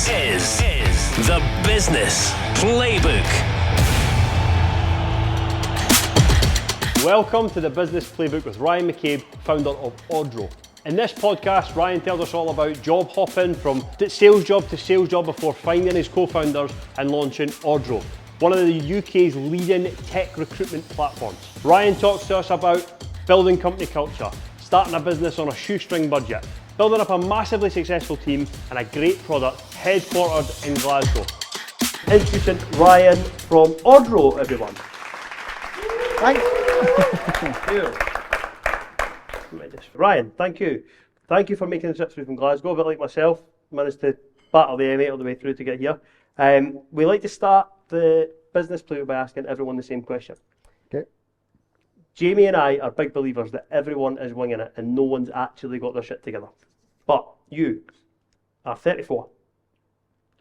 is the Business Playbook. Welcome to the Business Playbook with Ryan McCabe, founder of Odro. In this podcast, Ryan tells us all about job hopping from sales job to sales job before finding his co-founders and launching Odro, one of the UK's leading tech recruitment platforms. Ryan talks to us about building company culture, starting a business on a shoestring budget, building up a massively successful team and a great product headquartered in Glasgow. Introducing Ryan from Odro, everyone. Thanks. Thank you. Ryan, thank you. Thank you for making the trip through from Glasgow. A bit like myself, managed to battle the M8 all the way through to get here. We like to start the business play by asking everyone the same question. Okay. Jamie and I are big believers that everyone is winging it and no one's actually got their shit together. But you are 34.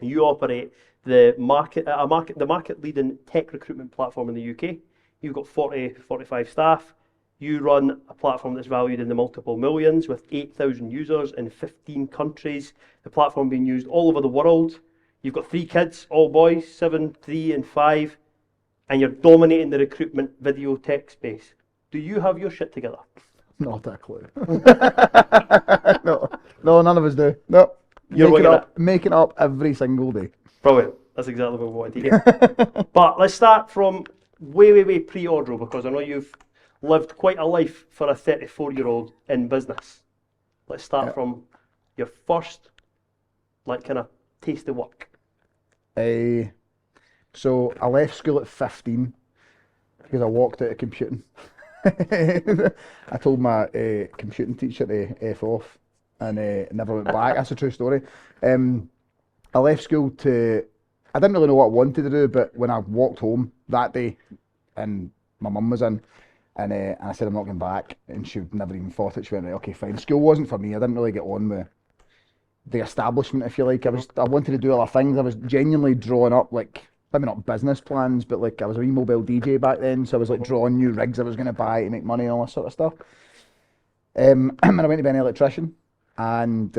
You operate the market-leading tech recruitment platform in the UK. You've got 45 staff. You run a platform that's valued in the multiple millions with 8,000 users in 15 countries. The platform being used all over the world. You've got 3 kids, all boys, 7, 3 and 5. And you're dominating the recruitment video tech space. Do you have your shit together? Not a clue. No, none of us do. No. You're making it up every single day. Brilliant. That's exactly what we wanted to hear. But let's start from way pre-Odro, because I know you've lived quite a life for a 34-year-old in business. Let's start from your first, kind of taste of work. So I left school at 15 because I walked out of computing. I told my computing teacher to F off and never went back. That's a true story. I left school I didn't really know what I wanted to do, but when I walked home that day and my mum was in, and I said I'm not going back, and she never even thought it. She went, right, okay, fine. School wasn't for me. I didn't really get on with the establishment, if you like. I wanted to do other things. I was genuinely drawing up, maybe not business plans, but I was a wee mobile DJ back then, so I was drawing new rigs I was going to buy to make money and all that sort of stuff. And I went to be an electrician, and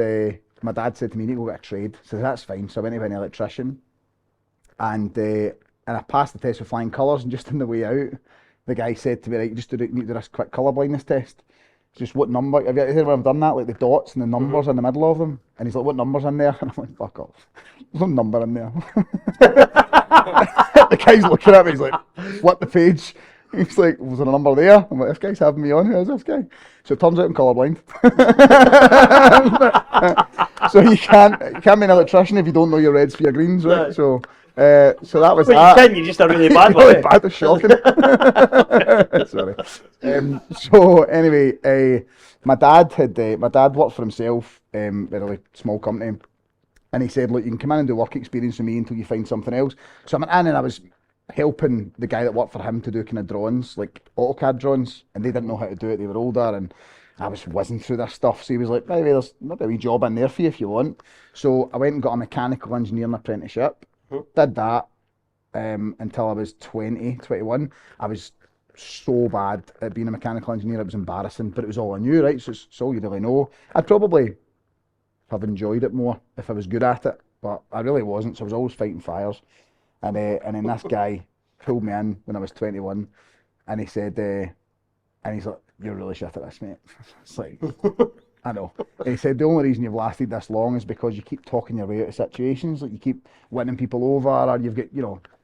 my dad said to me, you need to go get a trade. So that's fine. So I went to be an electrician, and I passed the test with flying colours, and just on the way out, the guy said to me, right, you need to do this quick colour blindness test. Just what number, have you ever done that? Like the dots and the numbers in the middle of them? And he's like, what number's in there? And I'm like, fuck off. There's no number in there. The guy's looking at me, he's like, flip the page. He's like, was there a number there? I'm like, this guy's having me on, who's this guy? So it turns out I'm colourblind. So you can't be an electrician if you don't know your reds for your greens, right? No. So that was that. You can, you're just a really bad one. Really bad, it's shocking. Sorry. So anyway, my dad worked for himself, very small company, and he said, look, you can come in and do work experience with me until you find something else. So I went in and I was helping the guy that worked for him to do kind of drawings, like AutoCAD drawings, and they didn't know how to do it. They were older, and I was whizzing through their stuff. So he was like, maybe there's maybe a wee job in there for you if you want. So I went and got a mechanical engineering apprenticeship. Did that until I was 21. I was so bad at being a mechanical engineer, it was embarrassing, but it was all I knew, right? So it's all you really know. I'd probably have enjoyed it more if I was good at it, but I really wasn't, so I was always fighting fires. And then this guy pulled me in when I was 21, and he said, and he's like, you're really shit at this, mate. It's like, I know. And he said, the only reason you've lasted this long is because you keep talking your way out of situations, like you keep winning people over, or you've got,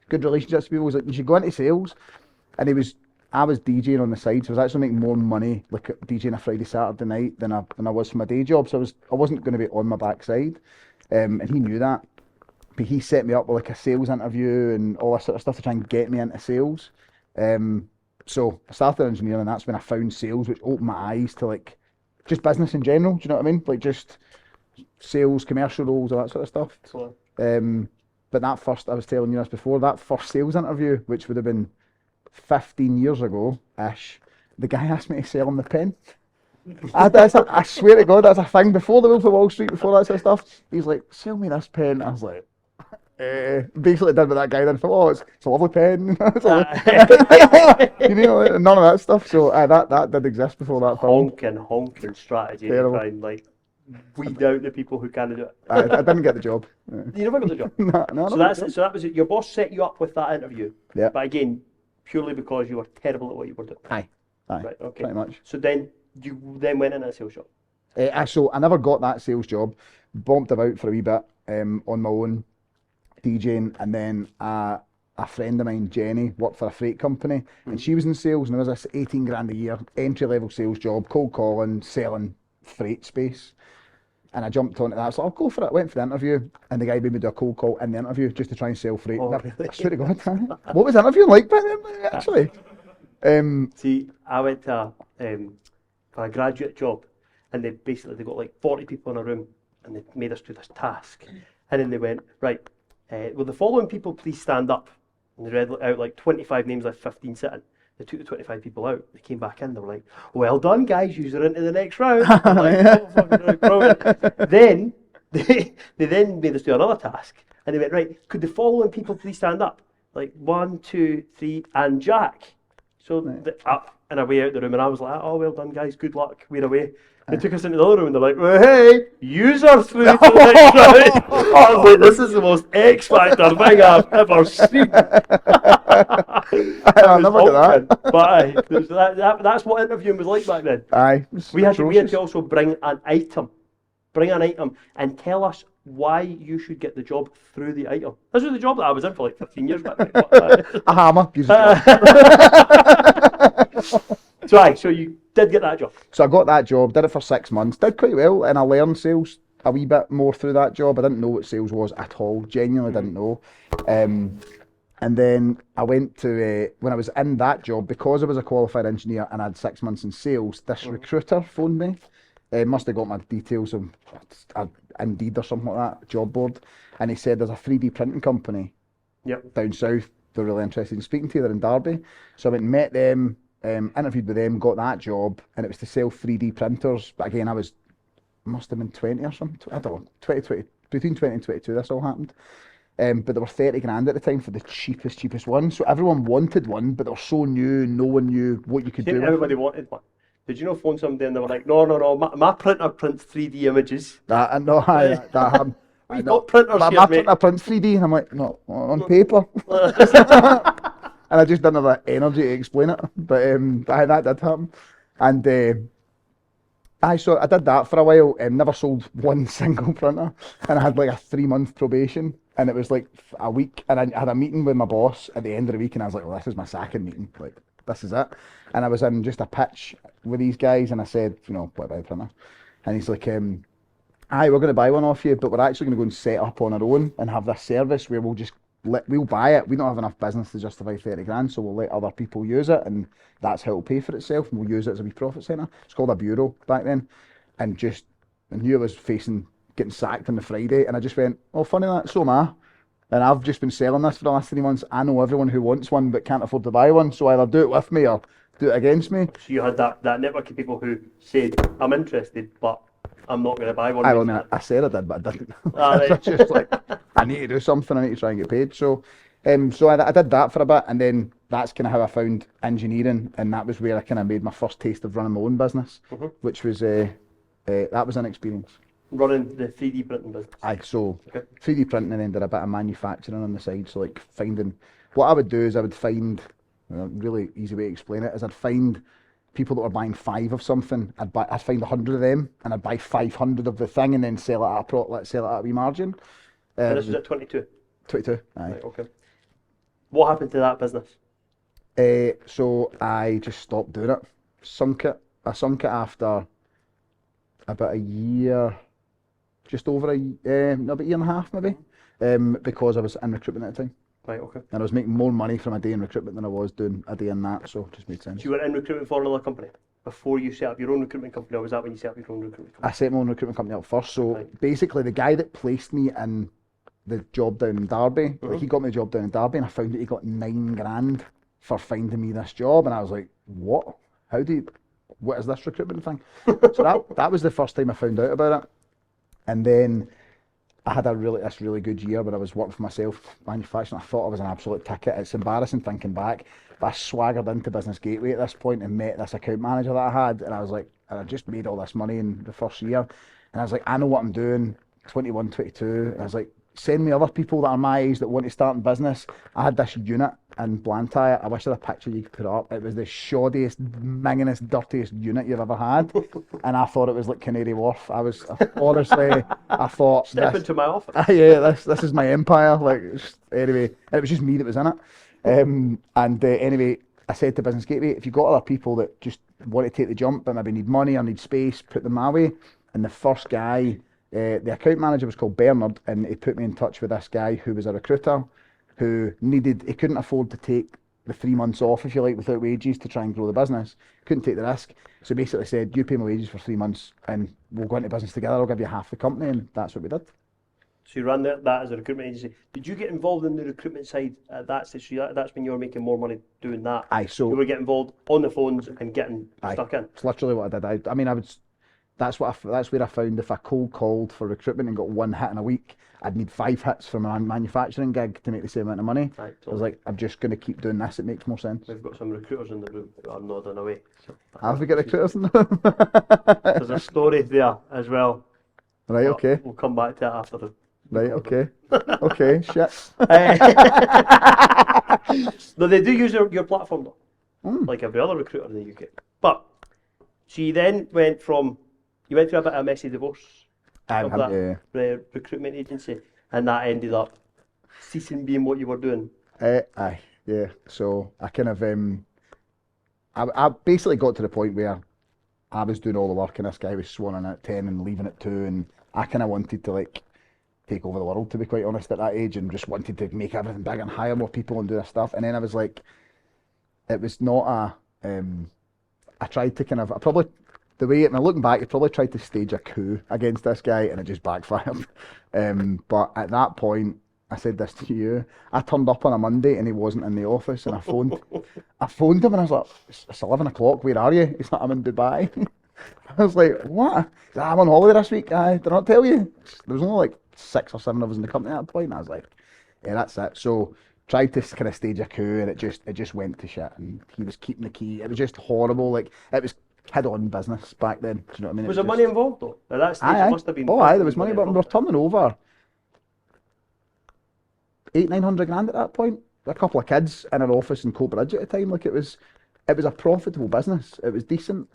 good relationships with people. He's like, you should go into sales. And I was DJing on the side, so I was actually making more money DJing a Friday, Saturday night than I was for my day job. So I wasn't going to be on my backside. And he knew that. But he set me up with a sales interview and all that sort of stuff to try and get me into sales. So I started engineering, and that's when I found sales, which opened my eyes to just business in general. Do you know what I mean? Just sales, commercial roles, all that sort of stuff. Excellent. But that first, I was telling you this before, that first sales interview, which would have been 15 years ago-ish, the guy asked me to sell him the pen. I swear to God, that's a thing. Before the Wolf of Wall Street, before that sort of stuff, he's like, sell me this pen. I was like, basically did what that guy did. I thought, it's a lovely pen. None of that stuff. So that did exist before that film. Honking strategy. Terrible. To try and weed out the people who can't do it. I didn't get the job. You never got the job. No, So that was it. Your boss set you up with that interview. Yeah. But again, purely because you were terrible at what you were doing. Aye. Right. Okay. Pretty much. So then you went into a sales job. So I never got that sales job. Bombed about for a wee bit on my own, DJing, and then a friend of mine, Jenny, worked for a freight company, and she was in sales, and there was this 18 grand a year entry level sales job, cold calling, selling freight space. And I jumped onto that. So I'll go for it. Went for the interview, and the guy made me do a cold call in the interview just to try and sell freight. Oh, Really? really? I swear to God. What was the interview like back then, actually? See, I went to for a graduate job, and they got like 40 people in a room, and they made us do this task. And then they went, right, will the following people please stand up? And they read out like 25 names, like 15 sitting. They took the 25 people out. They came back in. They were like, well done, guys. You're into the next round. Then they then made us do another task. And they went, right, could the following people please stand up? Like 1, 2, 3, and Jak. So up and away out the room. And I was like, oh, well done, guys. Good luck. We're away. They took us into the other room and they're like, well, hey, yous are through to the next round. I was like, this is the most X Factor thing I've ever seen. I'll never get that. But that's what interviewing was like back then. Aye. We had to also bring an item and tell us why you should get the job through the item. This was the job that I was in for like 15 years back then. A hammer. Use a job. So you did get that job. So I got that job, did it for 6 months, did quite well, and I learned sales a wee bit more through that job. I didn't know what sales was at all, genuinely didn't know. And then I went to, when I was in that job, because I was a qualified engineer and I had 6 months in sales, this recruiter phoned me. Must have got my details of Indeed or something like that, job board. And he said, there's a 3D printing company down south. They're really interested in speaking to you. They're in Derby. So I went and met them, interviewed with them, got that job. And it was to sell 3D printers. But again, must have been 20 or something. I don't know, 20, between 20 and 22, this all happened. But they were 30 grand at the time for the cheapest one. So everyone wanted one, but they were so new, no one knew what you could do. Everybody wanted one. Did you know phone somebody and they were like, no, my printer prints 3D images. That happened. We've got printers my here, mate. printer prints 3D, and I'm like, no, on paper. And I just didn't have the energy to explain it. But that did happen. And so I did that for a while, never sold one single printer. And I had like a 3-month probation. And it was like a week, and I had a meeting with my boss at the end of the week, and I was like, well, this is my second meeting. Like, this is it. And I was in just a pitch with these guys, and I said, what about a printer? And he's like, aye, we're going to buy one off you, but we're actually going to go and set up on our own and have this service where we'll buy it. We don't have enough business to justify 30 grand, so we'll let other people use it, and that's how it'll pay for itself, and we'll use it as a wee profit centre. It's called a bureau back then. And I knew I was getting sacked on the Friday, and I just went, oh, funny that, so am I. And I've just been selling this for the last 3 months. I know everyone who wants one but can't afford to buy one, so either do it with me or do it against me. So you had that network of people who said, I'm interested, but I'm not going to buy one. I said I did, but I didn't. It's just like, I need to do something, I need to try and get paid. So I did that for a bit, and then that's kind of how I found engineering, and that was where I kind of made my first taste of running my own business, which was, that was an experience. Running the 3D printing business. Aye, so 3D printing, and then did a bit of manufacturing on the side. So like what I would do is I would find, a really easy way to explain it is I'd find people that were buying 5 of something. I'd find 100 of them, and I'd buy 500 of the thing, and then sell it at a wee margin. And this was at 22. 22. Aye. Right, okay. What happened to that business? So I just stopped doing it. I sunk it after about a year. Just over about a year and a half maybe, because I was in recruitment at the time. Right, okay. And I was making more money from a day in recruitment than I was doing a day in that, so it just made sense. So you were in recruitment for another company before you set up your own recruitment company, or was that when you set up your own recruitment company? I set my own recruitment company up first, so basically the guy that placed me in the job down in Derby, he got me a job down in Derby, and I found that he got 9 grand for finding me this job, and I was like, what? What is this recruitment thing? So that was the first time I found out about it. And then I had this really good year where I was working for myself, manufacturing. I thought I was an absolute ticket. It's embarrassing thinking back, but I swaggered into Business Gateway at this point and met this account manager that I had, and I was like, and I just made all this money in the first year. And I was like, I know what I'm doing, 21, 22. And I was like, send me other people that are my age that want to start in business. I had this unit in Blantyre. I wish I had a picture you could put up. It was the shoddiest, mingingest, dirtiest unit you've ever had. And I thought it was like Canary Wharf. Honestly, I thought... Step into my office. Yeah, this is my empire. Like, anyway, and it was just me that was in it. Anyway, I said to Business Gateway, if you've got other people that just want to take the jump but maybe need money or need space, put them my way. And the first guy, the account manager was called Bernard, and he put me in touch with this guy who was a recruiter who he couldn't afford to take the 3 months off, if you like, without wages to try and grow the business. Couldn't take the risk. So basically said, you pay my wages for 3 months and we'll go into business together. I'll give you half the company, and that's what we did. So you ran that as a recruitment agency. Did you get involved in the recruitment side at that stage? So that's when you were making more money doing that. So you were getting involved on the phones and getting stuck in. It's literally what I did. That's where I found if I cold called for recruitment and got 1 hit in a week, I'd need 5 hits from a manufacturing gig to make the same amount of money. Right, totally. I was like, I'm just going to keep doing this. It makes more sense. We've got some recruiters in the room who are nodding away. So Have we got recruiters in the room? There's a story there as well. Right, okay. We'll come back to it after the... Right, okay. Okay, shit. No, they do use your platform though, like every other recruiter in the UK. But she then went through a bit of a messy divorce of that recruitment agency, and that ended up ceasing being what you were doing. Yeah. So I kind of I basically got to the point where I was doing all the work and this guy was swanning at 10 and leaving at 2, and I kind of wanted to like take over the world, to be quite honest, at that age, and just wanted to make everything big and hire more people and do this stuff. And then I was like, it was not I tried to kind of, when I'm looking back, I probably tried to stage a coup against this guy and it just backfired. But at that point, I said this to you, I turned up on a Monday and he wasn't in the office, and I phoned him and I was like, it's 11 o'clock, where are you? He's like, I'm in Dubai. I was like, what? He's like, I'm on holiday this week. Did I not tell you? There was only like 6 or 7 of us in the company at that point, and I was like, yeah, that's it. So tried to kind of stage a coup, and it just went to shit, and he was keeping the key. It was just horrible. Like, it was kid-on business back then. Do you know what I mean? Was there money involved though? At that stage, it must have been. There was money, but we were turning over 800-900 grand at that point. A couple of kids in an office in Coatbridge at the time. Like, it was a profitable business. It was decent,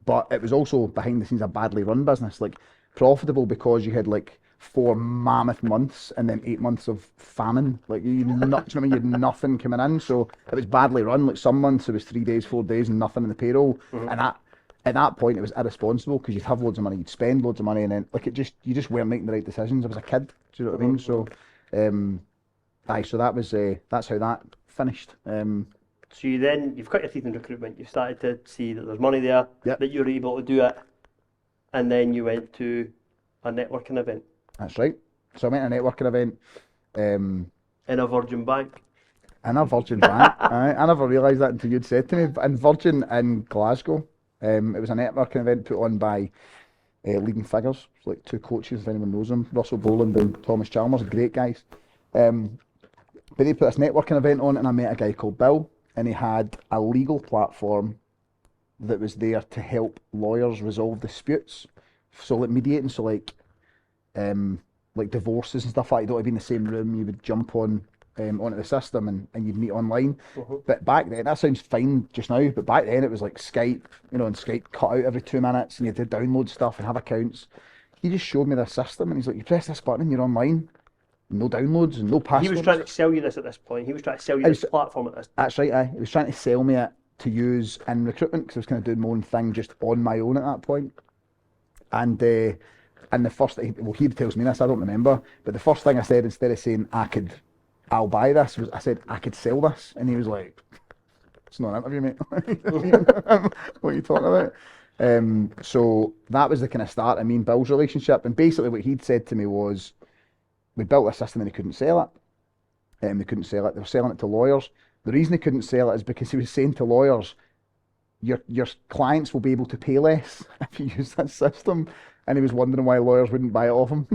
but it was also behind the scenes a badly run business. Like, profitable because you had like 4 mammoth months and then 8 months of famine. Like, you had nothing coming in. So it was badly run. Like, some months it was 3 days, 4 days, and nothing in the payroll. Mm-hmm. And at that point it was irresponsible, because you'd have loads of money, you'd spend loads of money, and then like you just weren't making the right decisions. I was a kid. Do you know what I mean? So, so that was that's how that finished. So you've cut your teeth in recruitment. You started to see that there's money there, yep, that you're able to do it, and then you went to a networking event. That's right. So I went to a networking event. In a Virgin Bank. In a Virgin Bank. I never realised that until you'd said to me. In Virgin in Glasgow. It was a networking event put on by leading figures, like 2 coaches, if anyone knows them, Russell Boland and Thomas Chalmers, great guys. But they put this networking event on, and I met a guy called Bill, and he had a legal platform that was there to help lawyers resolve disputes. So like mediating, so like divorces and stuff like that, you don't have to be in the same room, you would jump on onto the system and you'd meet online. Mm-hmm. But back then, that sounds fine just now, but back then it was like Skype, and Skype cut out every 2 minutes, and you had to download stuff and have accounts. He just showed me this system, and he's like, you press this button and you're online. No downloads and no passwords. He was trying to sell you this at this point. He was trying to sell you this platform at this point. That's right, he was trying to sell me it to use in recruitment, because I was kind of doing my own thing just on my own at that point. And the first, he tells me this, I don't remember, but the first thing I said, instead of saying I'll buy this, I said I could sell this, and he was like, it's not an interview, mate. What are you talking about? So that was the kind of start of me and Bill's relationship, and basically what he'd said to me was, we built a system and they couldn't sell it. They couldn't sell it. They were selling it to lawyers. The reason they couldn't sell it is because he was saying to lawyers, your clients will be able to pay less if you use that system. And he was wondering why lawyers wouldn't buy it off him.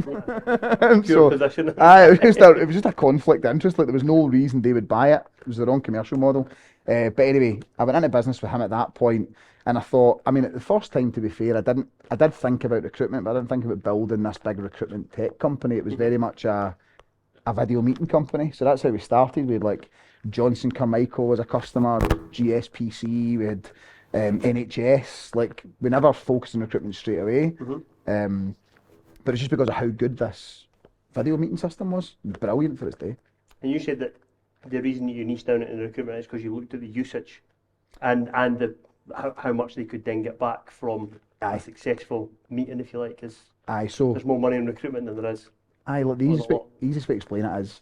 Pure position. It was just a conflict of interest. Like, there was no reason they would buy it. It was the wrong commercial model. But anyway, I went into business with him at that point, and I thought, I mean, at the first time, to be fair, I did think about recruitment, but I didn't think about building this big recruitment tech company. It was very much a video meeting company. So that's how we started. We had like Johnson Carmichael as a customer, GSPC, we had NHS. Like, we never focused on recruitment straight away. But it's just because of how good this video meeting system was. It was brilliant for its day. And you said that the reason that you niched down in recruitment is because you looked at the usage and how much they could then get back from a successful meeting, if you like. So there's more money in recruitment than there is. Look, the easiest way to explain it is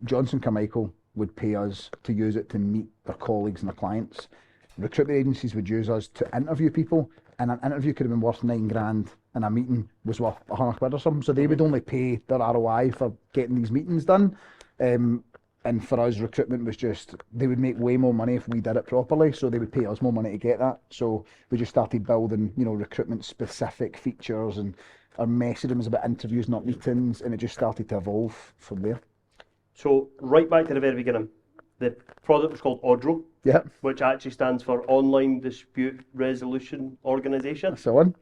Johnson Carmichael would pay us to use it to meet their colleagues and their clients. Recruitment agencies would use us to interview people, and an interview could have been worth $9,000 and a meeting was worth £100 or something. So they would only pay their ROI for getting these meetings done. And for us, recruitment was just, they would make way more money if we did it properly, so they would pay us more money to get that. So we just started building, recruitment specific features, and our messaging was about interviews, not meetings, and it just started to evolve from there. So right back to the very beginning, the product was called Odro, which actually stands for Online Dispute Resolution Organisation. That's the one.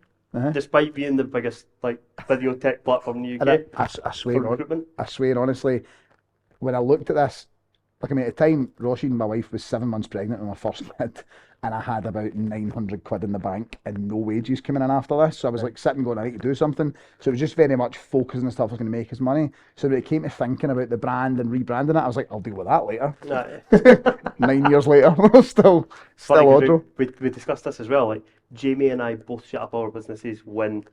Despite being the biggest video tech platform in the UK. I swear honestly, when I looked at this, at the time, Roisin, my wife, was 7 months pregnant with my first kid, and I had about £900 in the bank and no wages coming in after this. So I was sitting going, I need to do something. So it was just very much focusing on stuff that was going to make us money. So when it came to thinking about the brand and rebranding it, I was like, I'll deal with that later. 9 years later, still Odro. We discussed this as well. Jamie and I both set up our businesses when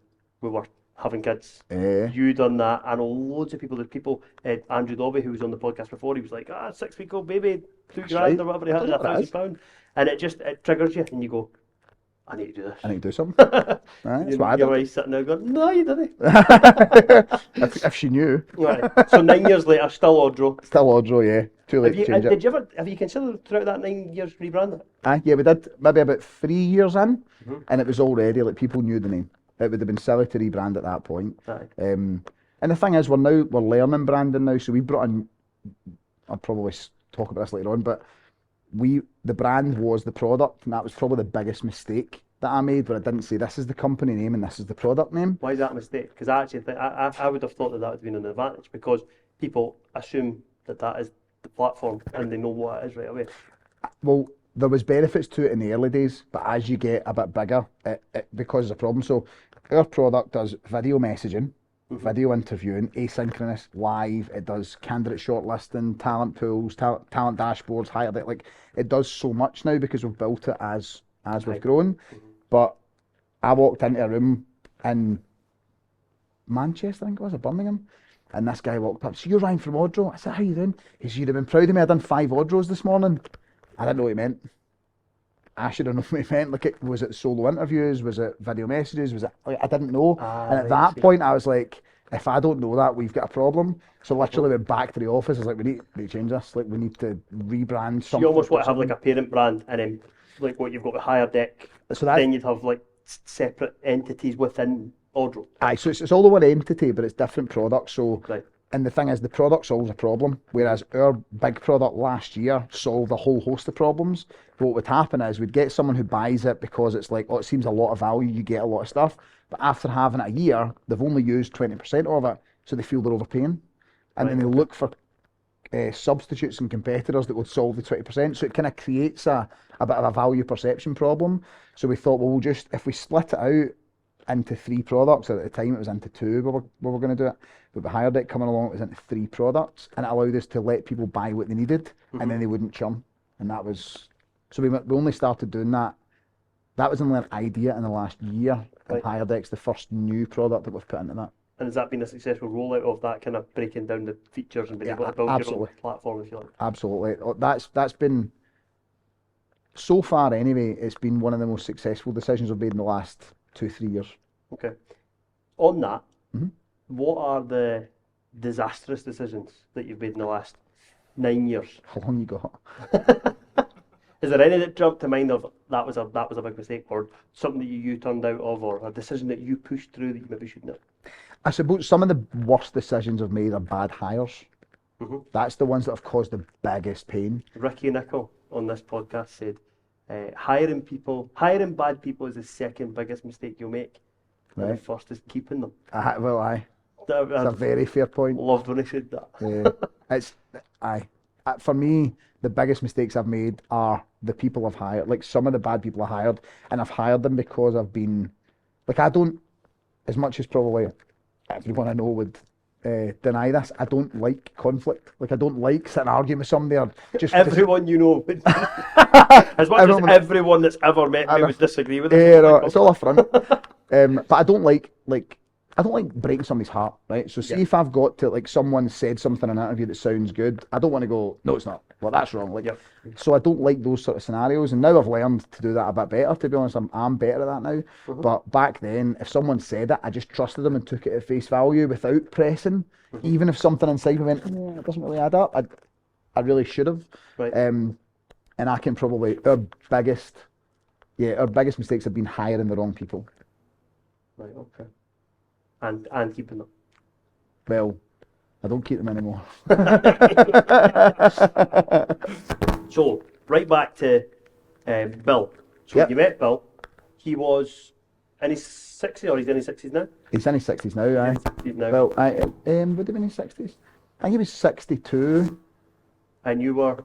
we were having kids. You done that. I know loads of people. There's people, Andrew Dobby, who was on the podcast before, he was like, 6-week-old baby, $2,000 or whatever he had, £1,000. And it triggers you, and you go, I need to do this. I need to do something. That's what I did. Your wife's sitting there going, no, you didn't. if she knew. Right. So 9 years later, still Odro. Still Odro, yeah. Too late to change it. Have you considered throughout that 9 years rebranding? Yeah, we did maybe about 3 years in, and it was already, people knew the name. It would have been silly to rebrand at that point. And the thing is, we're learning branding now, so we brought in, I'll probably talk about this later on, but the brand was the product, and that was probably the biggest mistake that I made, where I didn't say this is the company name and this is the product name. Why is that a mistake? Because I actually think, I would have thought that would have been an advantage, because people assume that is the platform and they know what it is right away. Well, there was benefits to it in the early days, but as you get a bit bigger, it becomes a problem. So our product does video messaging, video interviewing, asynchronous, live. It does candidate shortlisting, talent pools, talent dashboards, higher. It does so much now because we've built it as we've grown. But I walked into a room in Manchester, I think it was, or Birmingham, and this guy walked up. So you're Ryan from Odro? I said, how you doing? He said, you'd have been proud of me. I done 5 Odros this morning. I didn't know what he meant. I should have known what he meant. Was it solo interviews? Was it video messages? Was it? I didn't know. And at that point, I was like, if I don't know that, we've got a problem. So literally went back to the office. I was like, we need to change this. We need to rebrand something. So you almost want to have a parent brand, and then what you've got with Higher Deck. So then you'd have separate entities within Odro. So it's all the one entity, but it's different products. So. Right. And the thing is, the product solves a problem, whereas our big product last year solved a whole host of problems. But what would happen is we'd get someone who buys it because it's it seems a lot of value, you get a lot of stuff. But after having it a year, they've only used 20% of it, so they feel they're overpaying. And then they look for substitutes and competitors that will solve the 20%. So it kind of creates a bit of a value perception problem. So we thought, well, if we split it out into 3 products, at the time it was into 2 we were going to do it, but with Higher Deck coming along, it was into 3 products, and it allowed us to let people buy what they needed, and then they wouldn't churn. And that was, so we only started doing that. That was only an idea in the last year, and Higher Deck's the first new product that we've put into that. And has that been a successful rollout of that, kind of breaking down the features and being able to build your own platform, if you like? Absolutely. That's been, so far anyway, it's been one of the most successful decisions we've made in the last 2-3 years. Okay. On that, what are the disastrous decisions that you've made in the last 9 years? How long you got? Is there any that jumped to mind of that was a big mistake, or something that you turned out of, or a decision that you pushed through that you maybe shouldn't have? I suppose some of the worst decisions I've made are bad hires. That's the ones that have caused the biggest pain. Ricky Nickel. on this podcast said, hiring bad people is the second biggest mistake you'll make. And the Right. first is keeping them. Aye. I It's a very fair point. loved when he said that. It's aye. For me, the biggest mistakes I've made are the people I've hired. Like some of the bad people I hired, and I've hired them because I've been like, I don't, as much as probably everyone I know would deny this, I don't like conflict. Like I don't like sitting arguing with somebody or just Everyone you know, as much as everyone that's ever met me would disagree with Yeah, this. no, it's all a front. But I don't like I don't like breaking somebody's heart, right? So see if I've got to, like, someone said something in an interview that sounds good, I don't want to go, no, it's not. Well, that's wrong. Like, so I don't like those sort of scenarios. And now I've learned to do that a bit better, to be honest. I'm better at that now. But back then, if someone said it, I just trusted them and took it at face value without pressing. Even if something inside me went, it doesn't really add up, I really should have. Right. And I can probably, our biggest mistakes have been hiring the wrong people. Right, okay. And keeping them. Well, I don't keep them anymore. So, right back to Bill. So when you met Bill, he was in his 60s, or he's in his 60s now? He's in his 60s now, aye. 60s now. Well, would he be in his 60s? I think he was 62. And you were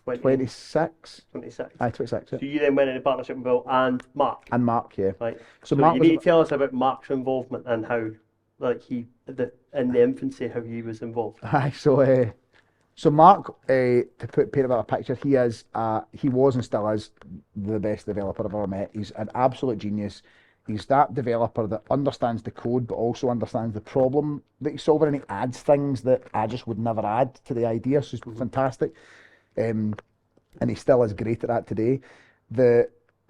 26. 26. Aye, 26. So you then went into partnership with Bill and Mark. And Mark, yeah. Right. So So Mark you was need to tell us about Mark's involvement and how, like, in the infancy, how he was involved. Aye, so Mark, to paint a bit of a picture, he was and still is the best developer I've ever met. He's an absolute genius. He's that developer that understands the code, but also understands the problem that he's solving, and he adds things that I just would never add to the idea. So he's fantastic. And he still is great at that today.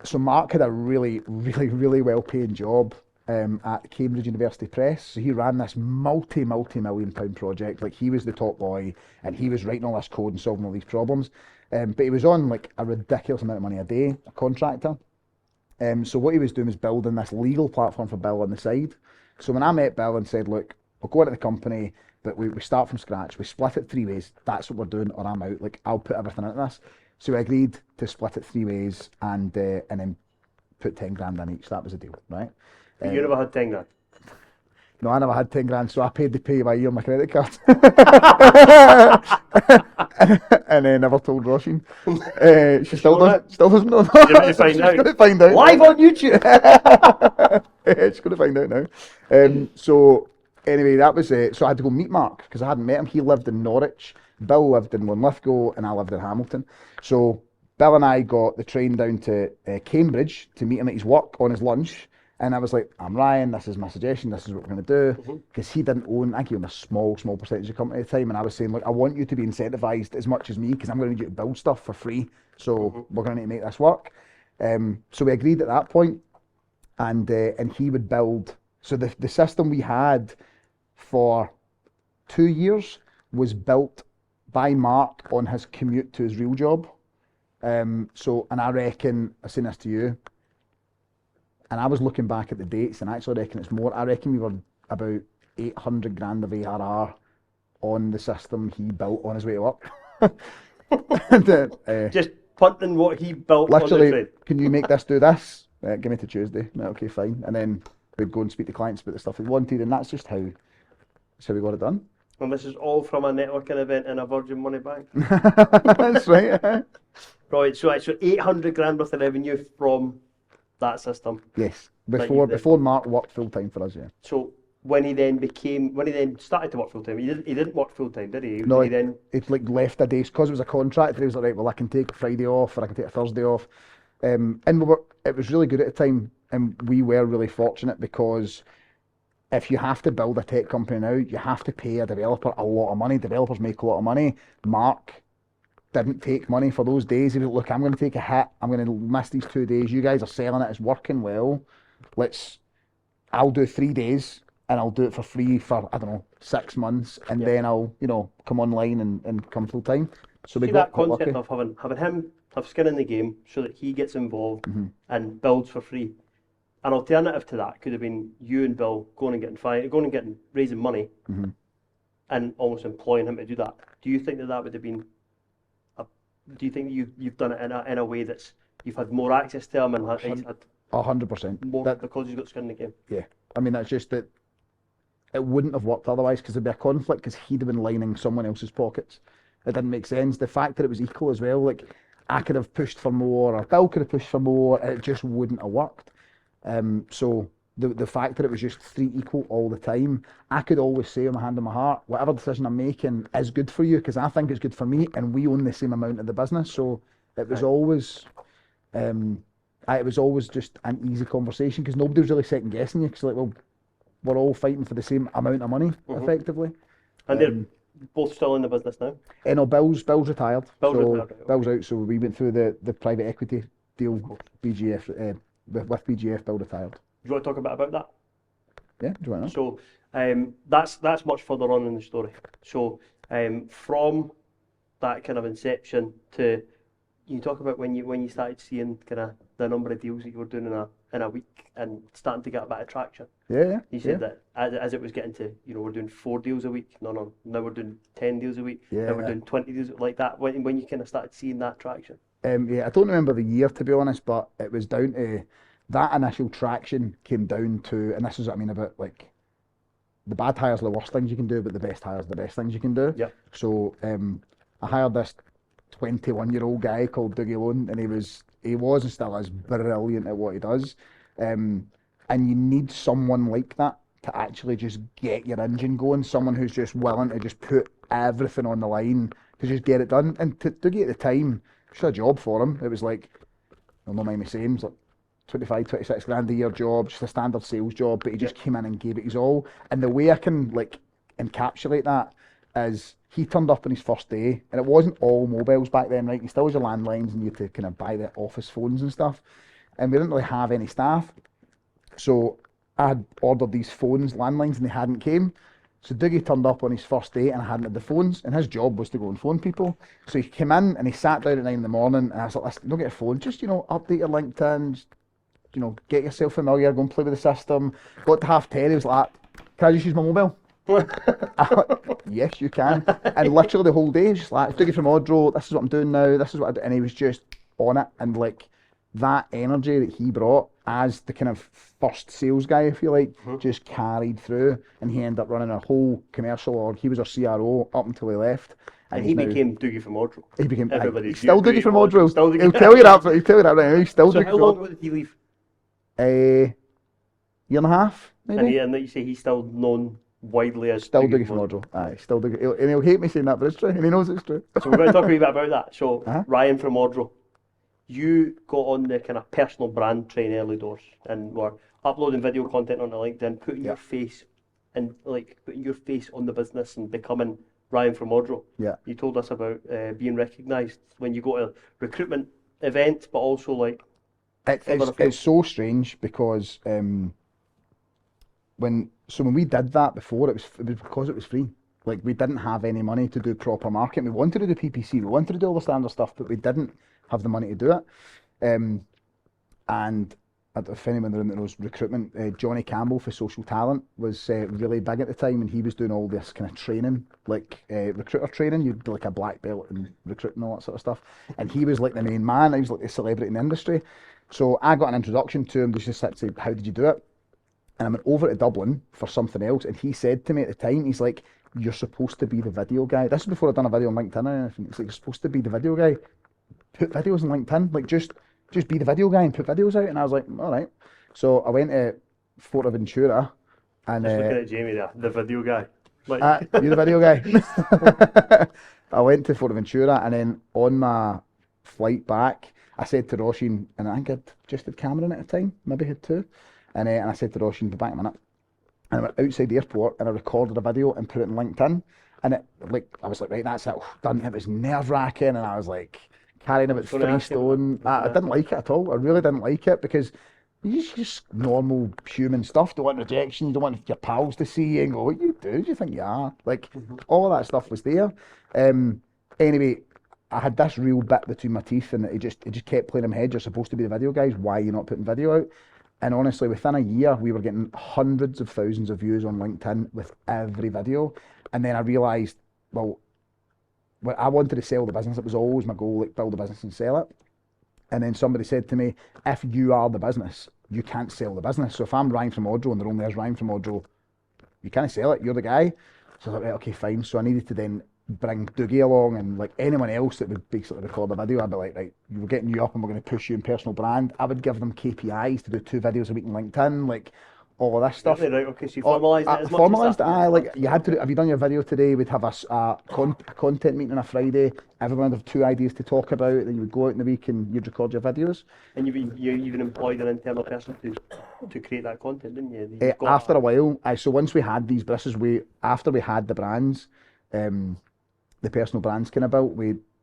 So Mark had a really, really, really well-paying job at Cambridge University Press. So he ran this multi-million pound project. Like, he was the top boy, and he was writing all this code and solving all these problems. But he was on like a ridiculous amount of money a day, a contractor. So what he was doing was building this legal platform for Bill on the side. So when I met Bill and said, look, we'll go into the company, but we start from scratch, we split it 3 ways, that's what we're doing, or I'm out, like, I'll put everything into this. So we agreed to split it 3 ways and then put 10 grand in each. That was the deal, right? You never had 10 grand? No, I never had 10 grand, so I paid the pay by year on my credit card. And then never told Roisin. She still doesn't know. You're going to find out. She's going to find out. Live on YouTube! She's going to find out now. So anyway, that was it. So I had to go meet Mark because I hadn't met him. He lived in Norwich, Bill lived in Linlithgow, and I lived in Hamilton. So Bill and I got the train down to Cambridge to meet him at his work on his lunch. And I was like, I'm Ryan, this is my suggestion, this is what we're going to do. Because he didn't own, I think he owned a small percentage of the company at the time. And I was saying, look, I want you to be incentivized as much as me because I'm going to need you to build stuff for free. So we're going to need to make this work. So we agreed at that point, and he would build. So the system we had for 2 years was built by Mark on his commute to his real job. And I reckon, I say this to you, and I was looking back at the dates, and I actually reckon it's more. I reckon we were about 800 grand of ARR on the system he built on his way to work. And, Just punting what he built literally, on the train. can you make this do this? Give me to Tuesday. Right, okay, fine. And then we'd go and speak to clients about the stuff they wanted, and that's just how we got it done. And this is all from a networking event in a Virgin Money Bank. That's right. Right, so 800 grand worth of revenue from that system. Yes, before Mark worked full time for us, yeah. So when he then started to work full time, he didn't work full time, did he? No, he then it like left a day because it was a contract. He was like, right, well, I can take a Friday off or I can take a Thursday off, and it was really good at the time, and we were really fortunate because if you have to build a tech company now, you have to pay a developer a lot of money. Developers make a lot of money. Mark didn't take money for those days. He was like, look, I'm going to take a hit. I'm going to miss these 2 days. You guys are selling it. It's working well. I'll do 3 days and I'll do it for free for, 6 months. And then I'll, come online and come full time. So we got that concept of having him have skin in the game so that he gets involved and builds for free. An alternative to that could have been you and Bill going and raising money and almost employing him to do that. Do you think that would have been do you think you've done it in a way that's you've had more access to him and he's had 100%. more because he's got skin in the game? Yeah, I mean that's just that it wouldn't have worked otherwise because there'd be a conflict because he'd have been lining someone else's pockets. It didn't make sense. The fact that it was equal as well, like I could have pushed for more or Bill could have pushed for more, it just wouldn't have worked. So the fact that it was just 3 equal all the time, I could always say with my hand on my heart, whatever decision I'm making is good for you because I think it's good for me and we own the same amount of the business. So it was always just an easy conversation because nobody was really second guessing you because like, well, we're all fighting for the same amount of money effectively. And they're both still in the business now? No, Bill's retired. Retired, right. Bill's out, so we went through the private equity deal, BGF, with BGF, Bill retired. Do you want to talk a bit about that? Yeah, do you want to know? So that's much further on in the story. So from that kind of inception to, you talk about when you started seeing kind of the number of deals that you were doing in a week and starting to get a bit of traction. Yeah. You said that as it was getting to, we're doing 4 deals a week. No, now we're doing 10 deals a week. Yeah. Now we're doing 20 deals like that. When you kind of started seeing that traction. I don't remember the year to be honest, but it was down to that initial traction came down to, and this is what I mean about like the bad hires are the worst things you can do, but the best hires are the best things you can do. Yeah. So I hired this 21-year-old guy called Dougie Lone, and he was and still is brilliant at what he does. And you need someone like that to actually just get your engine going, someone who's just willing to just put everything on the line to just get it done. And Dougie at the time, it was a job for him. It was like, I'll not mind me saying, it was like 25, 26 grand a year job, just a standard sales job, but he just came in and gave it his all. And the way I can like encapsulate that is he turned up on his first day, and it wasn't all mobiles back then, right? You still had your landlines and you had to kind of buy the office phones and stuff. And we didn't really have any staff. So I had ordered these phones, landlines, and they hadn't came. So Dougie turned up on his first day and I hadn't had the phones, and his job was to go and phone people. So he came in and he sat down at 9 in the morning, and I was like, listen, don't get a phone, just, update your LinkedIn, just, get yourself familiar, go and play with the system. Got to 10:30, he was like, can I just use my mobile? Yes, you can. And literally the whole day, he was just like, Dougie from Odro, this is what I'm doing now, this is what I do. And he was just on it, and like that energy that he brought as the kind of first sales guy, if you like, just carried through, and he ended up running a whole commercial org. He was our CRO up until he left. And he became Dougie from Odro. He became everybody's still Dougie from Odro. Still He'll tell you that right now. He's still so Dougie. How long did he leave? Year and a half, maybe. And you say he's still known widely as still Dougie from Odro. Aye, still Dougie. And he'll hate me saying that, but it's true, and he knows it's true. So we're going to talk a wee bit about that. So Ryan from Odro, you got on the kind of personal brand train early doors and were uploading video content onto LinkedIn, putting your face and putting your face on the business and becoming Ryan from Odro. Yeah. You told us about being recognised when you go to recruitment events, but also it's so strange because when we did that before, it was because it was free. Like, we didn't have any money to do proper marketing. We wanted to do PPC, we wanted to do all the standard stuff, but we didn't have the money to do it. And if anyone in the room that knows recruitment, Johnny Campbell for Social Talent was really big at the time, and he was doing all this kind of training, like recruiter training. You'd do like a black belt in recruiting and all that sort of stuff. And he was like the main man. He was like the celebrity in the industry. So I got an introduction to him. He just said, how did you do it? And I went over to Dublin for something else, and he said to me at the time, he's like, you're supposed to be the video guy. This is before I'd done a video on LinkedIn or anything. It's like, you're supposed to be the video guy. Put videos on LinkedIn. Like, just be the video guy and put videos out. And I was like, all right. So I went to Forteventura, and just looking at Jamie there, the video guy. You're the video guy. I went to Forteventura, and then on my flight back, I said to Roisin, and I think I'd just had Cameron at the time, maybe had 2, and I said to Roisin, be back in a minute. And I went outside the airport and I recorded a video and put it on LinkedIn. And I was like, right, that's it, done. It was nerve wracking, and I was like carrying about 3 stone. I didn't like it at all. I really didn't like it because it's just normal human stuff. Don't want rejection. You don't want your pals to see you and go, what you do? You think you are? Like, all that stuff was there. Anyway, I had this real bit between my teeth, and it just kept playing in my head. You're supposed to be the video guys. Why are you not putting video out? And honestly, within a year, we were getting hundreds of thousands of views on LinkedIn with every video. And then I realised, well, when I wanted to sell the business. It was always my goal, like build a business and sell it. And then somebody said to me, if you are the business, you can't sell the business. So if I'm Ryan from Odro and there only is Ryan from Odro, you can't sell it, you're the guy. So I was like, right, okay, fine. So I needed to then bring Doogie along and like anyone else that would basically record a video. I'd be like, right, we're getting you up and we're going to push you in personal brand. I would give them KPIs to do 2 videos a week on LinkedIn, like all of this stuff. Really, right, okay, so you formalised it as much Formalised as that. like you had to do, have you done your video today? We'd have a content meeting on a Friday. Everyone would have 2 ideas to talk about. Then you would go out in the week and you'd record your videos. And you even employed an internal person to create that content, didn't you? After a while, so once we had these businesses, after we had the brands, the personal brands kind of built,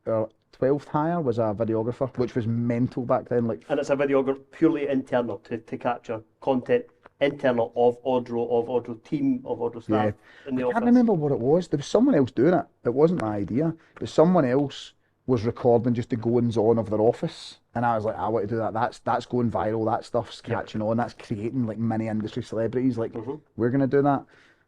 our 12th hire was a videographer, which was mental back then. Like, and it's a videographer purely internal to capture content internal of Odro team, of Odro staff in the office. I can't remember what it was. There was someone else doing it. It wasn't my idea, but someone else was recording just the goings on of their office, and I was like, I want to do that. That's going viral. That stuff's catching on. That's creating like mini industry celebrities. Like we're gonna do that.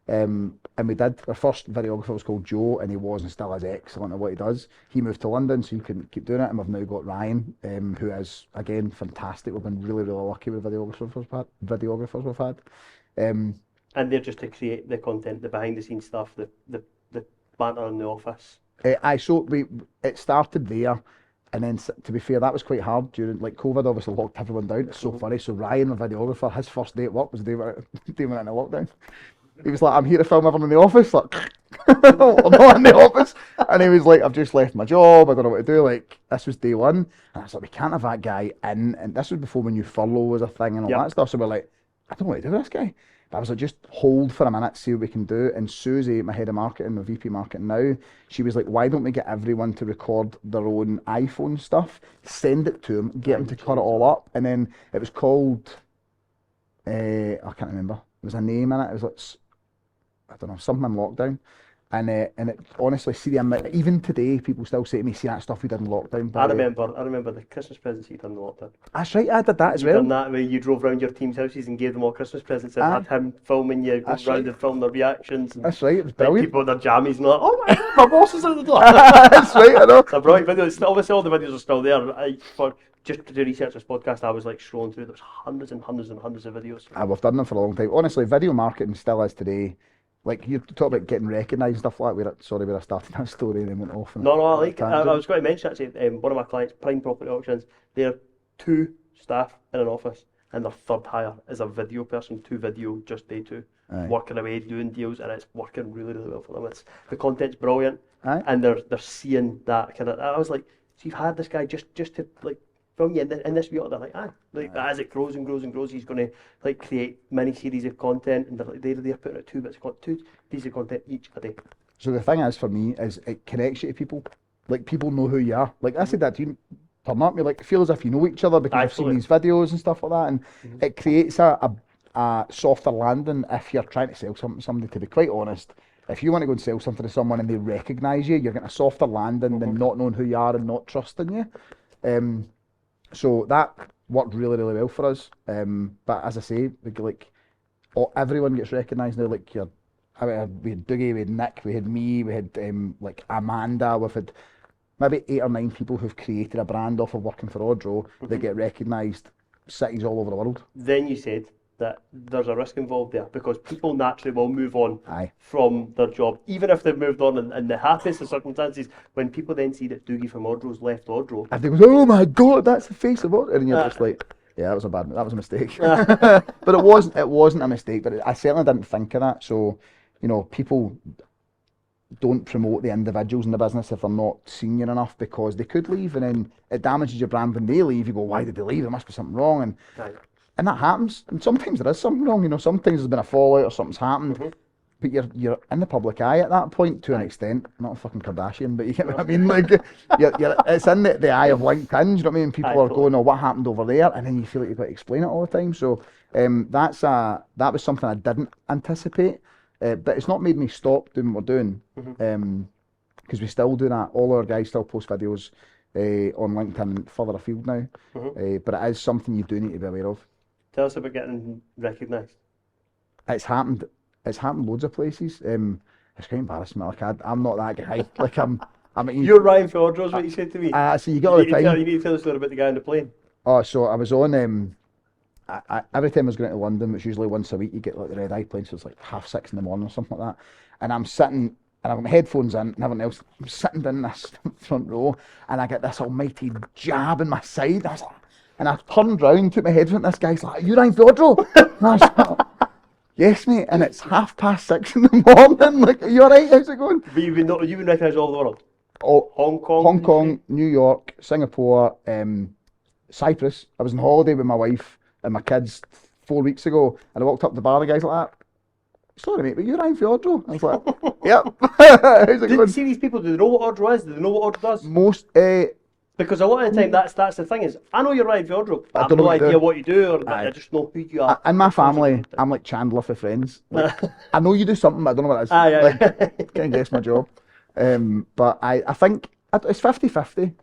And we did. Our first videographer was called Joe, and he was and still is excellent at what he does. He moved to London, so he couldn't keep doing it, and we've now got Ryan, who is again fantastic. We've been really, really lucky with videographers we've had. And they're just to create the content, the behind the scenes stuff, the banter in the office. It started there. And then, to be fair, that was quite hard during, like, COVID obviously locked everyone down. It's so funny. So Ryan, the videographer, his first day at work was the day we went into lockdown. He was like, I'm here to film everyone in the office. Like, I'm not in the office. And he was like, I've just left my job. I don't know what to do. Like, this was day one. And I was like, we can't have that guy in. And this was before we knew furlough was a thing and all that stuff. So we're like, I don't know what to do with this guy. But I was like, just hold for a minute, see what we can do. And Susie, my head of marketing, my VP marketing now, she was like, why don't we get everyone to record their own iPhone stuff, send it to them, get them to cut it all up. And then it was called, I can't remember. There was a name in it. It was like, I don't know, something in lockdown. And it honestly, even today, people still say to me, see that stuff we did in lockdown. I remember the Christmas presents you done in lockdown. That's right, I did that as well. You done that where you drove around your team's houses and gave them all Christmas presents and had him filming you, go round and film their reactions. That's right, it was brilliant. People in their jammies and like, oh my God, my boss is out the door. That's right, I know. It's a brilliant video. Obviously, all the videos are still there. Just to research this podcast, I was like scrolling through. There's hundreds and hundreds and hundreds of videos. We've done them for a long time. Honestly, video marketing still is today. Like, you talk about getting recognised and stuff like that. Where I started that story and then went off. No, I was going to mention actually, one of my clients, Prime Property Auctions, they're 2 staff in an office, and their third hire is a video person, 2 video, just day 2, working away, doing deals, and it's working really, really well for them. The content's brilliant, and they're seeing that kind of. I was like, so you've had this guy just to like film you in this video. They're like, as it grows and grows and grows, he's going to like create mini series of content, and they're putting out 2 pieces of content each a day. So the thing is for me is it connects you to people. Like, people know who you are. Like I said that to you, turn up, you like feel as if you know each other because you've seen these videos and stuff like that, and it creates a softer landing if you're trying to sell something to somebody. To be quite honest, if you want to go and sell something to someone and they recognise you, you're getting a softer landing than not knowing who you are and not trusting you. So that worked really, really well for us. But as I say, everyone gets recognised now. Like, we had Doogie, we had Nick, we had me, we had like Amanda. We've had maybe 8 or 9 people who've created a brand off of working for Odro that get recognised cities all over the world. Then you said that there's a risk involved there because people naturally will move on from their job, even if they've moved on in the happiest of circumstances. When people then see that Doogie from Odro's left Odro, and they go, "Oh my God, that's the face of Odro," and you're just like, "Yeah, that was a mistake." But it wasn't a mistake. But I certainly didn't think of that. So, people don't promote the individuals in the business if they're not senior enough, because they could leave, and then it damages your brand when they leave. You go, "Why did they leave? There must be something wrong." And that happens, and sometimes there is something wrong. Sometimes there's been a fallout or something's happened, but you're in the public eye at that point to an extent. I'm not a fucking Kardashian, but you get what I mean. Like, it's in the eye of LinkedIn. Do you know what I mean? People are going, "Oh, what happened over there?" And then you feel like you've got to explain it all the time. So that was something I didn't anticipate, but it's not made me stop doing what we're doing, because we still do that. All our guys still post videos on LinkedIn further afield now, but it is something you do need to be aware of. Tell us about getting recognised. It's happened loads of places. It's quite embarrassing. Like, I'm not that guy. Like, I'm I mean, You're Ryan Fordro, is what you said to me. so you get all the time. You need to tell the story about the guy on the plane. Oh, so I was on. Every time I was going to London, which usually once a week, you get like the red eye plane, so it's like 6:30 in the morning or something like that. And I'm sitting, and I've got my headphones in, and everything else. I'm sitting down in this front row, and I get this almighty jab in my side. I was like, and I turned round, put my headphone, and this guy's like, "Are you Ryan Odro?" And I was like, "Yes, mate." And it's 6:30 in the morning. Like, are you alright? How's it going? But you've been recognised all over the world. Oh, Hong Kong, New York, Singapore, Cyprus. I was on holiday with my wife and my kids 4 weeks ago, and I walked up to the bar, and the guy's like, "Sorry, mate, but you're Ryan Odro." I was like, "Yep." How's it Do you going? see these people? Do they know what Odro is? Do they know what Odro does? Most, Because a lot of the time, that's the thing is, I know you're Ryan Odro. I have don't know no what you idea do. what you do, or Aye. I just know who you are. in my family, I'm like Chandler for Friends. Like, I know you do something, but I don't know what it is. Like, can't guess my job. But I think it's 50-50.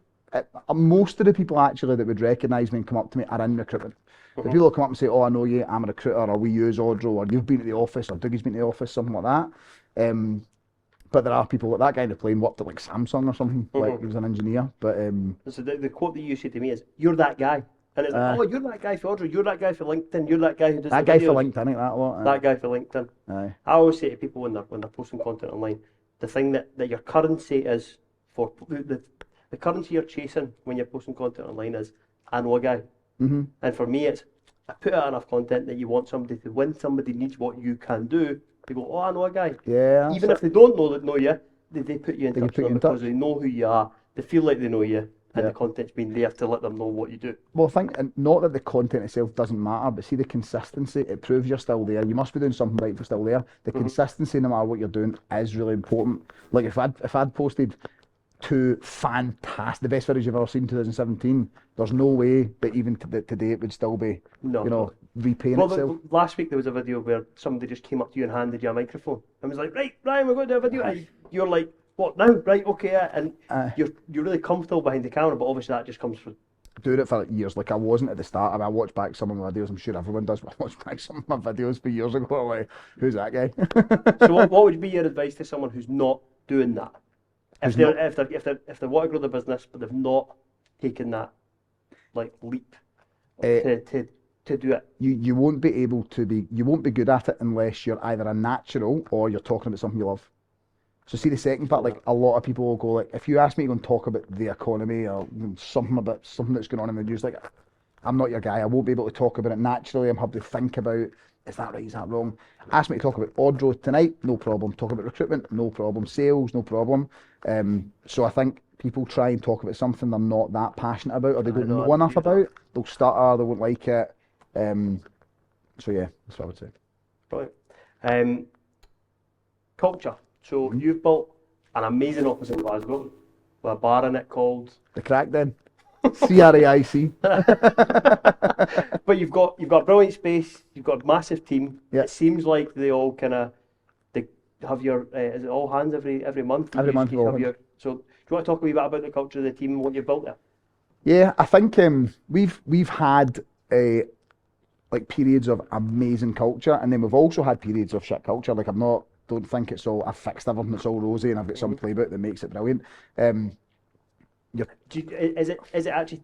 Most of the people actually that would recognise me and come up to me are in recruitment. The people that come up and say, "Oh, I know you, I'm a recruiter," or "We use Odro," or "You've been to the office," or "Dougie's been to the office," something like that. But there are people like that guy in the plane worked at like Samsung or something, like he was an engineer. But So the quote that you say to me is, "You're that guy," and it's like, "Oh, you're that guy for Odro. You're that guy for LinkedIn. You're that guy who does that the guy for videos." LinkedIn, ain't that a lot? That guy for LinkedIn. Aye. I always say to people when they're posting content online, the thing that your currency is for the currency you're chasing when you're posting content online is, "I know a guy." Mm-hmm. And for me, it's, I put out enough content that you want somebody to, when somebody needs what you can do, they go, "Oh, I know a guy." Yeah. Even if they don't know you, they put you in They touch put with you them in because touch. they know who you are. They feel like they know you, and Yeah. the content's been there to let them know what you do. Well, I think not that the content itself doesn't matter, but see the consistency, it proves you're still there. You must be doing something right if you're still there. The consistency, no matter what you're doing, is really important. Like if I'd posted 2 fantastic, the best videos you've ever seen in 2017, there's no way that even today it would still be, No. repaying Well, itself. last week there was a video where somebody just came up to you and handed you a microphone and was like, "Right, Ryan, we're going to do a video." And you're like, "What now?" "Right, okay," yeah. And you're really comfortable behind the camera, but obviously that just comes from Doing it for like years. Like I wasn't at the start. I mean, I watched back some of my videos. I'm sure everyone does. But I watched back some of my videos for years ago. I'm like, who's that guy? So what would be your advice to someone who's not doing that? If they want to grow their business but they've not taken that like leap to do it. You won't be able to be. You won't be good at it unless you're either a natural or you're talking about something you love. So see the second part, like a lot of people will go like, if you ask me to go and talk about the economy or something that's going on in the news, like I'm not your guy. I won't be able to talk about it naturally. I'm happy to think about, is that right, is that wrong? Ask me to talk about Odro tonight, no problem. Talk about recruitment, no problem. Sales, no problem. So I think people try and talk about something they're not that passionate about or they don't know enough about. They'll stutter, they won't like it. So yeah, that's what I would say. Brilliant. Culture. So you've built an amazing office in Glasgow with a bar in it called The Crack then. CRAIC. But you've got a brilliant space, you've got a massive team. Yeah. It seems like they all they have your is it all hands every month? Every month, all hands. So do you want to talk a wee bit about the culture of the team and what you've built there? Yeah, I think we've had like periods of amazing culture, and then we've also had periods of shit culture. Like don't think it's all, I've fixed everything, it's all rosy, and I've got some playbook that makes it brilliant. Is it actually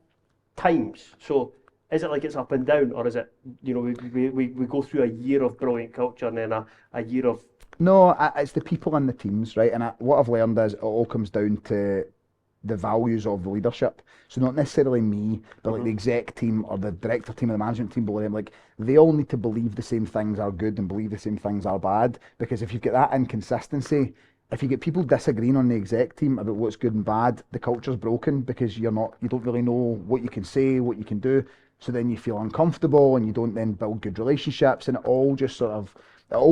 times? So is it like it's up and down, or is it, we go through a year of brilliant culture and then a year of... No, it's the people and the teams, right? And what I've learned is it all comes down to the values of the leadership. So not necessarily me, but like the exec team or the director team or the management team below them, like they all need to believe the same things are good and believe the same things are bad. Because if you get that inconsistency, if you get people disagreeing on the exec team about what's good and bad, the culture's broken because you don't really know what you can say, what you can do. So then you feel uncomfortable and you don't then build good relationships, and it all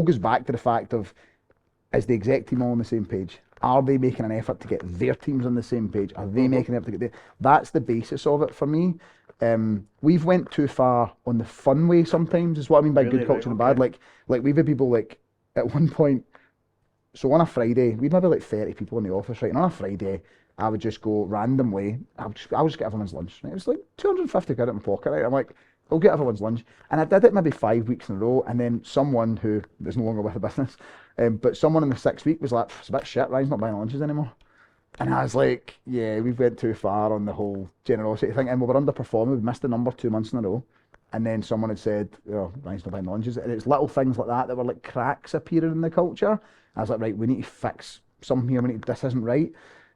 goes back to the fact of, is the exec team all on the same page? Are they making an effort to get their teams on the same page? Are they making an effort to get that's the basis of it for me. We've went too far on the fun way sometimes, is what I mean by Really, good culture right, and bad. Like we've had people like at one point, so on a Friday, we'd maybe like 30 people in the office, right? And on a Friday, I would just go randomly, I would just get everyone's lunch. Right? It was like 250 quid in my pocket, right? I'm like, I'll get everyone's lunch. And I did it maybe 5 weeks in a row, and then someone who is no longer with the business, but someone in the 6th week was like, it's a bit shit, Ryan's not buying lunches anymore. And I was like, yeah, we've went too far on the whole generosity thing, and we were underperforming. We missed the number 2 months in a row. And then someone had said, oh, Ryan's not buying lunches. And it's little things like that that were like cracks appearing in the culture. I was like, right, we need to fix something here. This isn't right.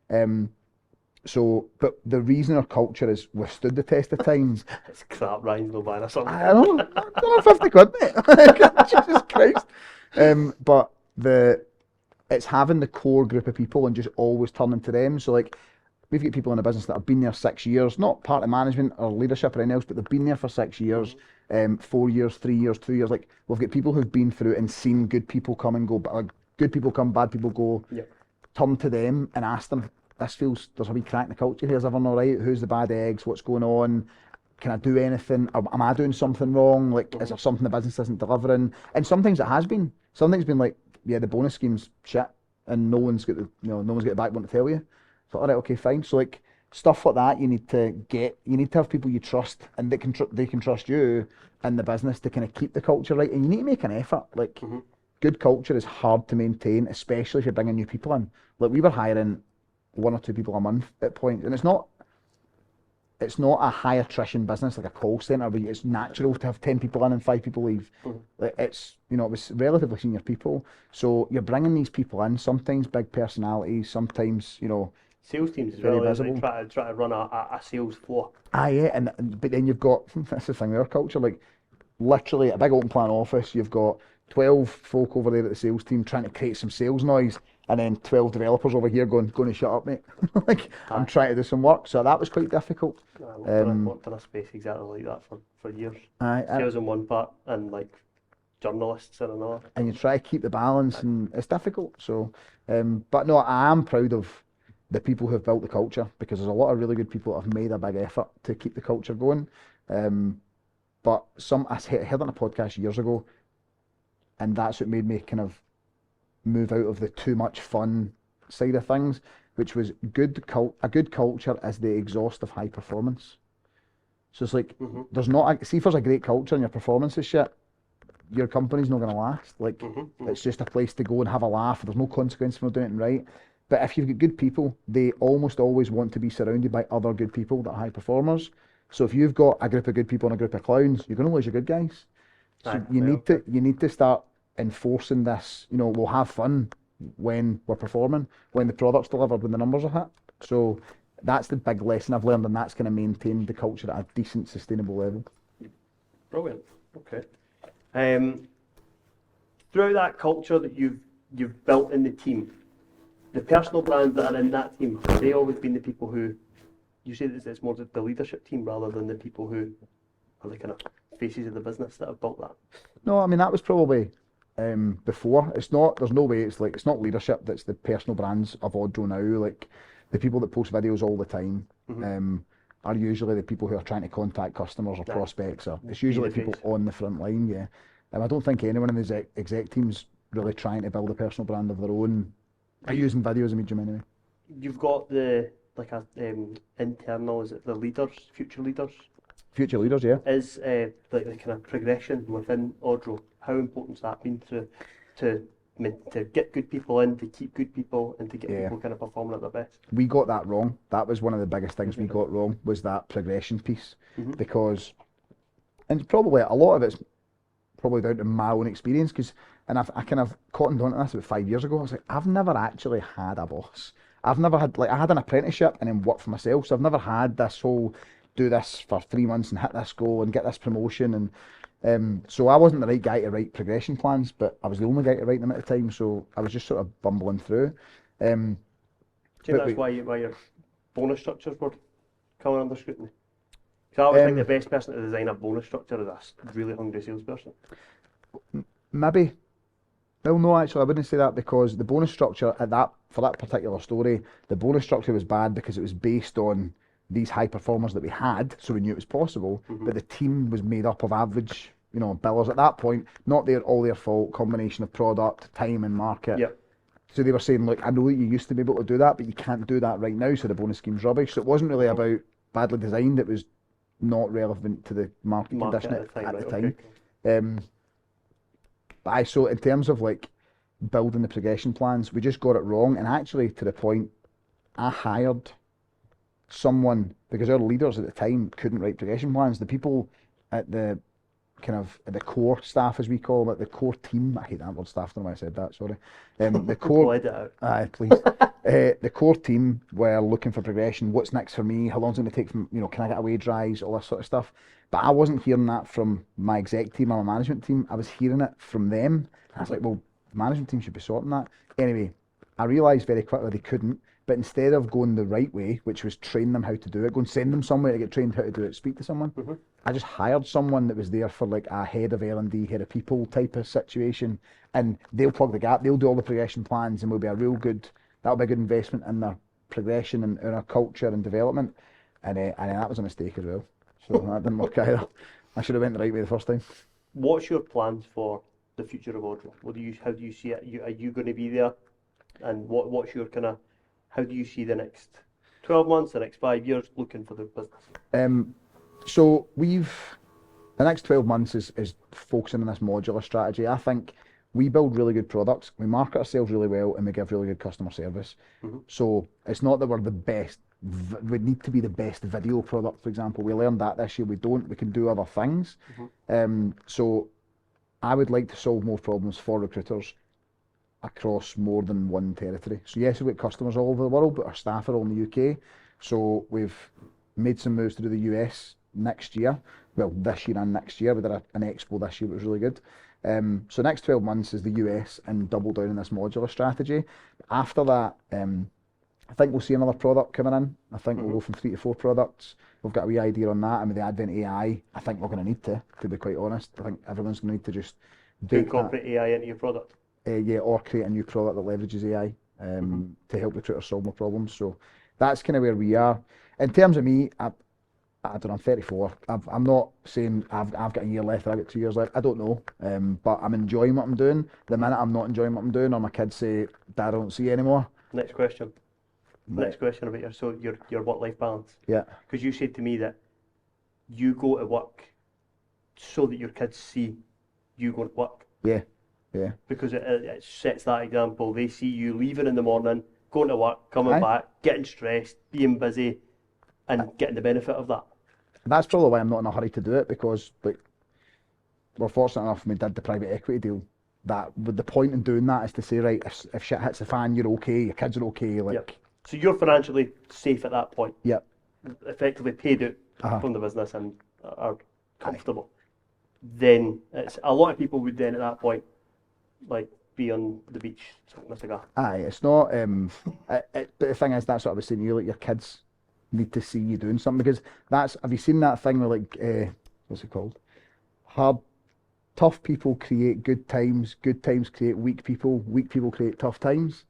But the reason our culture has withstood the test of time, It's crap, Ryan's no buying us something. I don't know, 50 quid, mate. Jesus Christ. But it's having the core group of people and just always turning to them. So like, we've got people in the business that have been there 6 years, not part of management or leadership or anything else, but they've been there for 6 years, 4 years, 3 years, 2 years. Like, we've got people who've been through it and seen good people come and go, but like, good people come, bad people go. Yep. Turn to them and ask them, there's a wee crack in the culture here, is everyone all right? Who's the bad eggs? What's going on? Can I do anything? Am I doing something wrong? Like, is there something the business isn't delivering? And sometimes it has been. Sometimes it's been like, yeah, the bonus scheme's shit, and no one's got the backbone to tell you. So, all right, okay, fine. So like, stuff like that, you need to have people you trust, and they can trust you in the business to kind of keep the culture right. And you need to make an effort. Like, good culture is hard to maintain, especially if you're bringing new people in. Like, we were hiring 1 or 2 people a month at points, and it's not a high attrition business like a call centre where it's natural to have 10 people in and 5 people leave. Like, it's, it was relatively senior people. So you're bringing these people in, sometimes big personalities, sometimes, Sales teams as very well, visible. they try to run a sales floor. Yeah, but then you've got, that's the thing with our culture, like, literally a big open plan office, you've got 12 folk over there at the sales team trying to create some sales noise, and then 12 developers over here going to shut up, mate. Like, I'm trying to do some work, so that was quite difficult. Worked in a space exactly like that for years. Sales in one part and like journalists in another. And you try to keep the balance, and it's difficult. So, but no, I am proud of the people who have built the culture, because there's a lot of really good people that have made a big effort to keep the culture going. But I heard on a podcast years ago, and that's what made me kind of move out of the too much fun side of things, which was a good culture is the exhaust of high performance. So it's like, there's not see if there's a great culture and your performance is shit, your company's not going to last. Like, it's just a place to go and have a laugh. There's no consequence for not doing it right. But if you've got good people, they almost always want to be surrounded by other good people that are high performers. So if you've got a group of good people and a group of clowns, you're going to lose your good guys. So you need to start enforcing this. We'll have fun when we're performing, when the product's delivered, when the numbers are hit. So that's the big lesson I've learned, and that's going to maintain the culture at a decent, sustainable level. Brilliant. Okay. Throughout that culture that you've built in the team, the personal brands that are in that team, have they always been the people who, you say that it's more the leadership team rather than the people who are the kind of faces of the business that have built that? No, I mean, that was probably before. It's not, there's no way, it's not leadership that's the personal brands of Odro now. Like, the people that post videos all the time are usually the people who are trying to contact customers or prospects. Or it's usually people on the front line, yeah. I don't think anyone in the exec team's really trying to build a personal brand of their own. By using videos as a medium anyway. You've got internal, is it the leaders, future leaders? Future leaders, yeah. Is like the kind of progression within Odro, how important has that been to get good people in, to keep good people, and to get people kind of performing at their best? We got that wrong. That was one of the biggest things we got wrong, was that progression piece. Because, and probably a lot of it's probably down to my own experience, and I kind of cottoned on to this about 5 years ago. I was like, I've never actually had a boss. I've never had, I had an apprenticeship and then worked for myself, so I've never had this whole do this for 3 months and hit this goal and get this promotion. And so I wasn't the right guy to write progression plans, but I was the only guy to write them at the time, so I was just sort of bumbling through. Do you think that's why your bonus structures were coming under scrutiny? Because I always think the best person to design a bonus structure is a really hungry salesperson. Maybe. Well, no, actually, I wouldn't say that, because the bonus structure for that particular story, the bonus structure was bad because it was based on these high performers that we had, so we knew it was possible. But the team was made up of average, billers at that point. Not all their fault. Combination of product, time, and market. Yep. So they were saying, look, I know that you used to be able to do that, but you can't do that right now. So the bonus scheme's rubbish. So it wasn't really about badly designed. It was not relevant to the market condition at the time. Okay. But so in terms of like building the progression plans, we just got it wrong, and actually to the point, I hired someone, because our leaders at the time couldn't write progression plans. The people at the at the core staff, as we call them, at the core team. I hate that word staff. I don't know why I said that. Sorry. The core. Edit out. Aye, please. The core team were looking for progression. What's next for me? How long's it going to take? From can I get a wage rise? All this sort of stuff. But I wasn't hearing that from my exec team or my management team. I was hearing it from them. I was like, well, the management team should be sorting that. Anyway, I realised very quickly they couldn't. But instead of going the right way, which was train them how to do it, go and send them somewhere to get trained how to do it, speak to someone, I just hired someone that was there for like a head of L&D, head of people type of situation, and they'll plug the gap, they'll do all the progression plans, and that'll be a good investment in their progression and in our culture and development, and that was a mistake as well, so that didn't work either. I should have went the right way the first time. What's your plans for the future of Odro? How do you see it? Are you going to be there? And what's your how do you see the next 12 months, the next 5 years looking for the business? So the next 12 months is focusing on this modular strategy. I think we build really good products, we market ourselves really well, and we give really good customer service. So it's not that we're the best, we need to be the best video product, for example. We learned that this year. We can do other things. So I would like to solve more problems for recruiters across more than one territory. So yes, we've got customers all over the world, but our staff are all in the UK. So we've made some moves to do the US next year. Well, this year and next year. We did an expo this year, which was really good. So next 12 months is the US and double down on this modular strategy. After that, I think we'll see another product coming in. I think we'll go from 3 to 4 products. We've got a wee idea on that, and with the advent of AI, I think we're going to need to be quite honest. I think everyone's going to need to just incorporate AI into your product. Or create a new product that leverages AI to help recruiters solve more problems. So that's kind of where we are. In terms of me, I don't know, I'm 34. I'm not saying I've got a year left or I've got 2 years left. I don't know. But I'm enjoying what I'm doing. The minute I'm not enjoying what I'm doing, or my kids say, Dad, I don't see you anymore. Next question. Next question about your work-life balance. Yeah. Because you said to me that you go to work so that your kids see you go to work. Yeah. Yeah. Because it sets that example. They see you leaving in the morning, going to work, coming back, getting stressed, being busy, and getting the benefit of that. That's probably why I'm not in a hurry to do it, because we're fortunate enough we did the private equity deal. That the point in doing that is to say, right, if shit hits the fan, you're okay, your kids are okay. Yep. So you're financially safe at that point. Yep. Effectively paid out from the business and are comfortable. Then it's a lot of people would then at that point be on the beach smoking a cigar. It's not. But the thing is, that's what I was saying. Your kids need to see you doing something, because have you seen that thing where what's it called? Tough people create good times create weak people create tough times.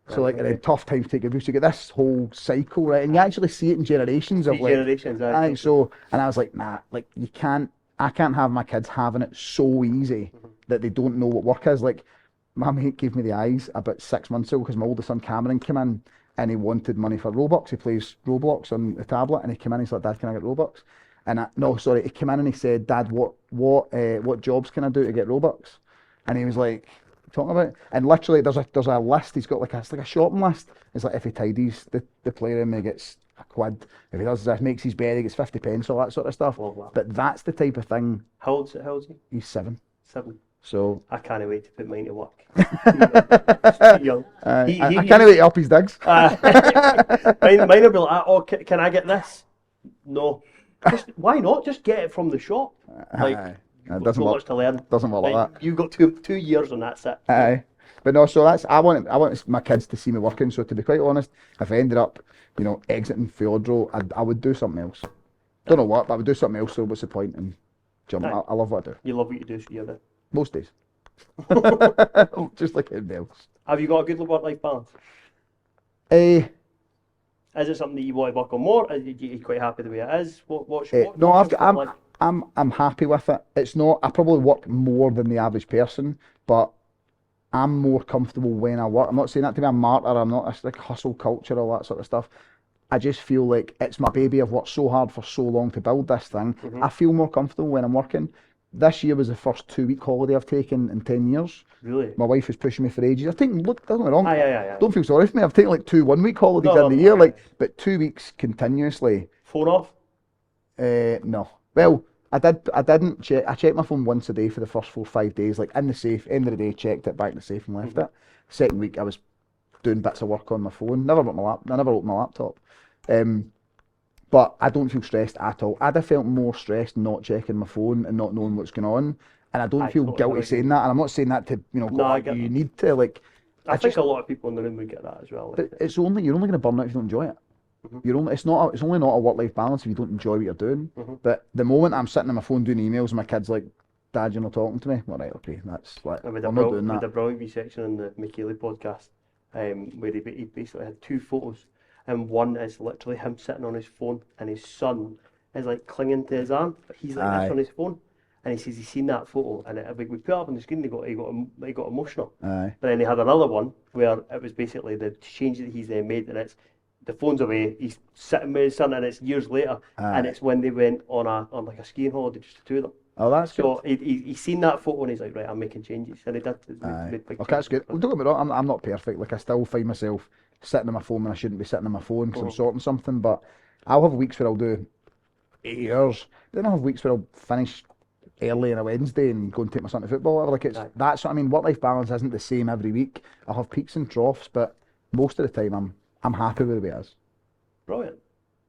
So and then tough times take a boost. You get this whole cycle, right? And you actually see it in generations of generations. So, and I was like, nah, I can't have my kids having it so easy that they don't know what work is. Like, my mate gave me the eyes about 6 months ago because my oldest son Cameron came in and he wanted money for Roblox. He plays Roblox on the tablet, and he came in and he's like, Dad, can I get Robux? And he came in and he said, Dad, what jobs can I do to get Robux? And he was like, talking about it. And literally there's a list. He's got like a shopping list. It's like, if he tidies the playroom, he gets a quid. If he does this, makes his bed, he gets 50 pence, all that sort of stuff. Oh, wow. But that's the type of thing. How old's he? He's 7. 7. So I can't wait to put mine to work. Young. I can't wait to up his digs. Mine will be like, oh, can I get this? No. Why not? Just get it from the shop. It doesn't work. Much to learn. Doesn't work like that. You've got two years and that's it. But no, so I want my kids to see me working. So to be quite honest, if I ended up, exiting Odro, I would do something else. Don't know what, but I would do something else. So what's the point in jumping? I love what I do. You love what you do, so you're there. Most days. Just like everybody else. Have you got a good work-life balance? Is it something that you want to work on more? Are you quite happy the way it is? I'm happy with it. It's not. I probably work more than the average person, but I'm more comfortable when I work. I'm not saying that to be a martyr. I'm not. It's like hustle culture, all that sort of stuff. I just feel like it's my baby. I've worked so hard for so long to build this thing. I feel more comfortable when I'm working. this year was the first 2-week holiday I've taken in 10 years. Really? My wife was pushing me for ages. I've taken, look, don't get me wrong, Aye. don't feel sorry for me. I've taken like 2 1-week holidays No, in the year, okay. like, but 2 weeks continuously. Phone off? No. Well, I didn't check. I checked my phone once a day for the first 4 or 5 days, like in the safe. End of the day, checked it back in the safe and left it. Second week, I was doing bits of work on my phone. Never opened my laptop. But I don't feel stressed at all. I'd have felt more stressed not checking my phone and not knowing what's going on. And I don't feel totally guilty agree. saying that. And I'm not saying that to, I get you that. need to, like. I think a lot of people in the room would get that as well. But you're only going to burn out if you don't enjoy it. It's only not a work-life balance if you don't enjoy what you're doing. But the moment I'm sitting on my phone doing emails and my kid's like, Dad, you're not talking to me. Well, right, okay, that's like, I'm not doing that. With a brilliant wee section in the McCabe podcast, where he basically had 2 photos, and one is literally him sitting on his phone, and his son is like clinging to his arm, but he's like this on his phone, and he says he's seen that photo, and we put it up on the screen. He got emotional. Aye. But then he had another one where it was basically the change that he's made, and it's the phone's away. He's sitting with his son, and it's years later, and it's when they went on like a skiing holiday, just the 2 of them. Oh, that's So good. he's seen that photo and he's like, right, I'm making changes. And he did. Made big Okay, that's changes. good. Well, don't get me wrong, I'm not perfect. Like, I still find myself sitting on my phone when I shouldn't be sitting on my phone because I'm sorting something. But I'll have weeks where I'll do 8 hours. Then I'll have weeks where I'll finish early on a Wednesday and go and take my son to football. Like, that's what I mean. Work-life balance isn't the same every week. I'll have peaks and troughs, but most of the time I'm happy with the way it is. Brilliant.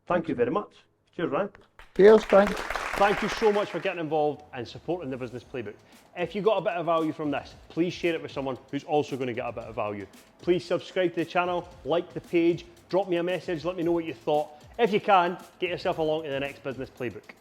Thank you very much. Cheers, Ryan. Cheers, thanks. Thank you so much for getting involved and supporting the Business Playbook. If you got a bit of value from this, please share it with someone who's also going to get a bit of value. Please subscribe to the channel, like the page, drop me a message, let me know what you thought. If you can, get yourself along to the next Business Playbook.